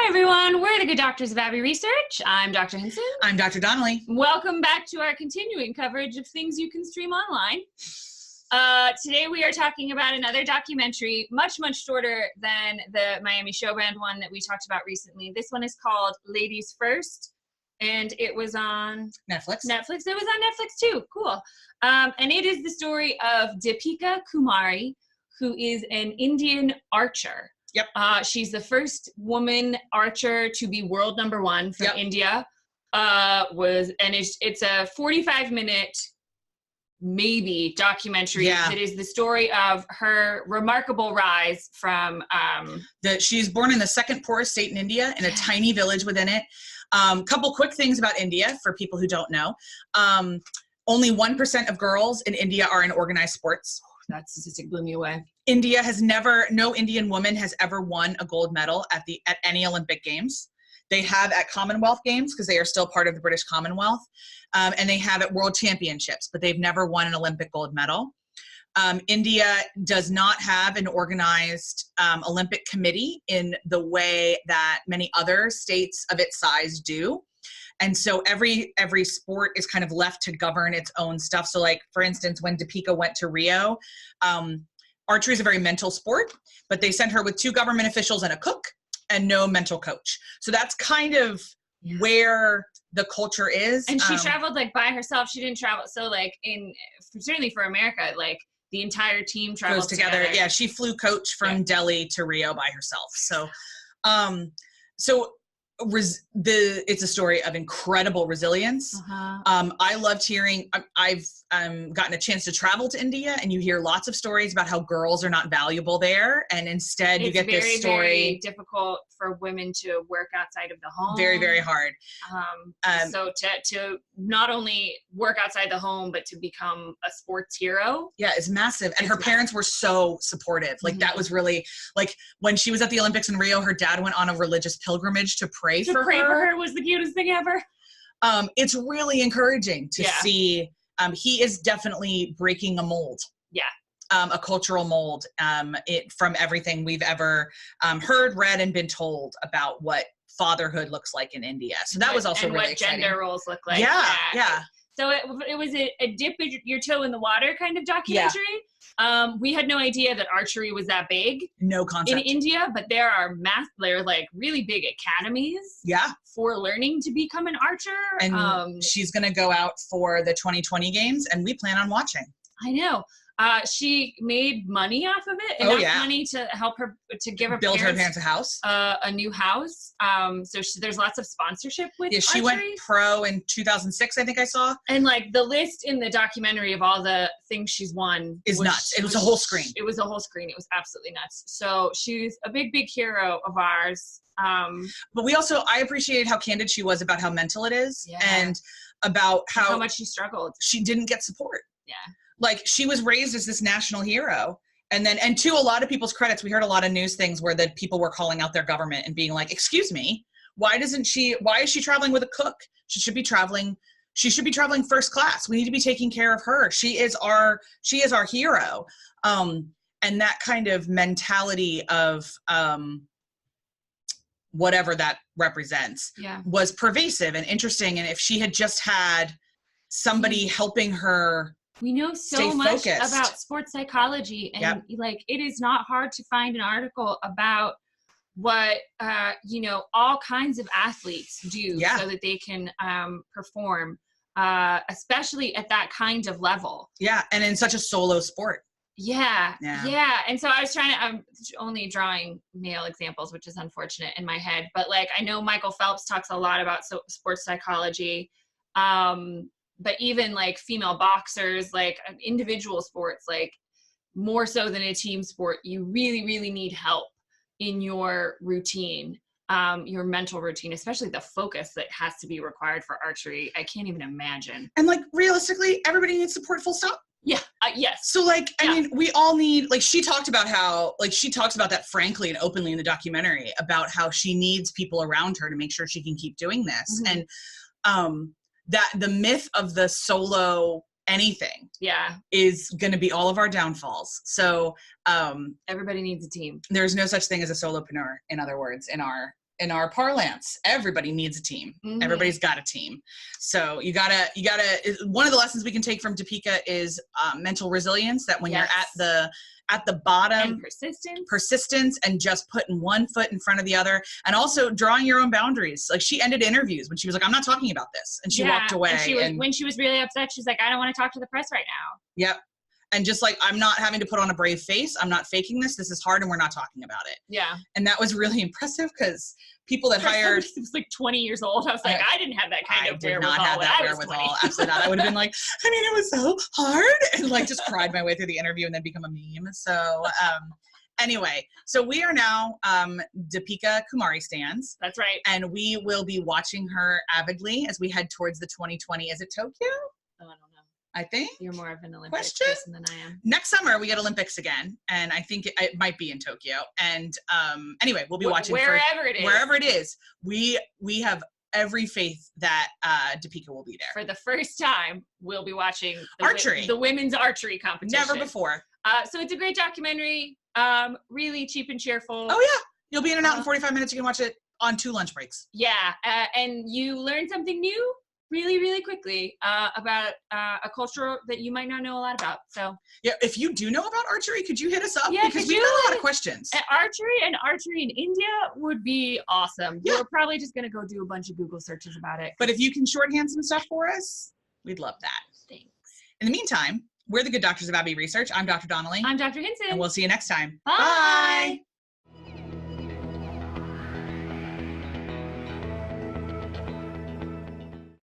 everyone, we're the Good Doctors of Abbey Research. I'm Dr. Hinson. I'm Dr. Donnelly. Welcome back to our continuing coverage of things you can stream online. Today we are talking about another documentary, much shorter than the Miami Showbrand one that we talked about recently. This one is called Ladies First, and it was on Netflix. It was on Netflix too. Cool. And it is the story of Deepika Kumari, who is an Indian archer. Yep. She's the first woman archer to be world number one from India. It's a 45-minute maybe documentary that is the story of her remarkable rise from she's born in the second poorest state in India in a tiny village within it. Couple quick things about India for people who don't know. Only 1% of girls in India are in organized sports. That statistic blew me away. No Indian woman has ever won a gold medal at any Olympic Games. They have at Commonwealth Games because they are still part of the British Commonwealth. And they have at World Championships, but they've never won an Olympic gold medal. India does not have an organized Olympic committee in the way that many other states of its size do. And so every sport is kind of left to govern its own stuff. So like, for instance, when Deepika went to Rio, archery is a very mental sport, but they sent her with 2 government officials and a cook and no mental coach. So that's kind of where the culture is. And she traveled like by herself. She didn't travel. So like certainly for America, like the entire team travels together. Yeah. She flew coach from Delhi to Rio by herself. So, it's a story of incredible resilience. I loved hearing, I've gotten a chance to travel to India, and you hear lots of stories about how girls are not valuable there. And instead you get this story. It's very difficult for women to work outside of the home. Very, very hard. So to not only work outside the home, but to become a sports hero. Yeah, it's massive. And her parents were so supportive. Like that was really, like when she was at the Olympics in Rio, her dad went on a religious pilgrimage to pray for her was the cutest thing ever. It's really encouraging to see. He is definitely breaking a mold. Yeah. A cultural mold from everything we've ever heard, read, and been told about what fatherhood looks like in India. So that was also really exciting. What gender roles look like. Yeah. So it was a dip your toe in the water kind of documentary. We had no idea that archery was that big. No concept. In India, but they're like really big academies. Yeah. For learning to become an archer. And she's going to go out for the 2020 games, and we plan on watching. I know. She made money off of it. Enough money to help her, to give her build her parents a house. A new house. So there's lots of sponsorship with archery. She went pro in 2006, I think I saw. And like the list in the documentary of all the things she's won is nuts. It was a whole screen. It was a whole screen. It was absolutely nuts. So she's a big hero of ours. But I appreciated how candid she was about how mental it is and about how much she struggled. She didn't get support. Yeah. Like she was raised as this national hero. And to a lot of people's credits, we heard a lot of news things where the people were calling out their government and being like, excuse me, why is she traveling with a cook? She should be traveling first class. We need to be taking care of her. She is our hero. And that kind of mentality of, whatever that represents was pervasive and interesting. And if she had just had somebody helping her, we know so much about sports psychology, and like it is not hard to find an article about what all kinds of athletes do so that they can perform, especially at that kind of level. Yeah, and in such a solo sport. Yeah. And so I'm only drawing male examples, which is unfortunate in my head. But like, I know Michael Phelps talks a lot about sports psychology. But even like female boxers, like individual sports, like more so than a team sport, you really, really need help in your routine, your mental routine, especially the focus that has to be required for archery. I can't even imagine. And like realistically, everybody needs support, full stop. Yeah. Yes. So like, I mean, we all need, like, she talks about that frankly and openly in the documentary about how she needs people around her to make sure she can keep doing this. Mm-hmm. And that the myth of the solo anything is going to be all of our downfalls. So everybody needs a team. There's no such thing as a solopreneur, in other words, in our in our parlance, everybody needs a team. Mm-hmm. Everybody's got a team. So you gotta, one of the lessons we can take from Deepika is mental resilience, that when you're at the bottom, and persistence, and just putting one foot in front of the other, and also drawing your own boundaries. Like, she ended interviews when she was like, I'm not talking about this. And she walked away. And when she was really upset, she's like, I don't want to talk to the press right now. Yep. And just like, I'm not having to put on a brave face. I'm not faking this. This is hard, and we're not talking about it. Yeah. And that was really impressive, because people that hired, it was like 20 years old. I was like, I didn't have that kind of wherewithal. I did not have that wherewithal. Absolutely not. I would have been like, I mean, it was so hard, and like just cried my way through the interview and then become a meme. So anyway, so we are now Deepika Kumari stans. That's right. And we will be watching her avidly as we head towards the 2020. Is it Tokyo? Oh, I don't know. I think you're more of an Olympic person than I am. Next summer we get Olympics again, and I think it might be in Tokyo. And anyway, we'll be watching wherever it is. We have every faith that Deepika will be there. For the first time, we'll be watching archery, the women's archery competition. Never before. So it's a great documentary. Really cheap and cheerful. Oh yeah, you'll be in and out in 45 minutes. You can watch it on 2 lunch breaks. Yeah, and you learn something new really, really quickly about a culture that you might not know a lot about. So yeah, if you do know about archery, could you hit us up? Yeah, because we have a lot of questions. Archery in India would be awesome. Yeah. We're probably just gonna go do a bunch of Google searches about it. But if you can shorthand some stuff for us, we'd love that. Thanks. In the meantime, we're the Good Doctors of Abbey Research. I'm Dr. Donnelly. I'm Dr. Hinson. And we'll see you next time. Bye. Bye.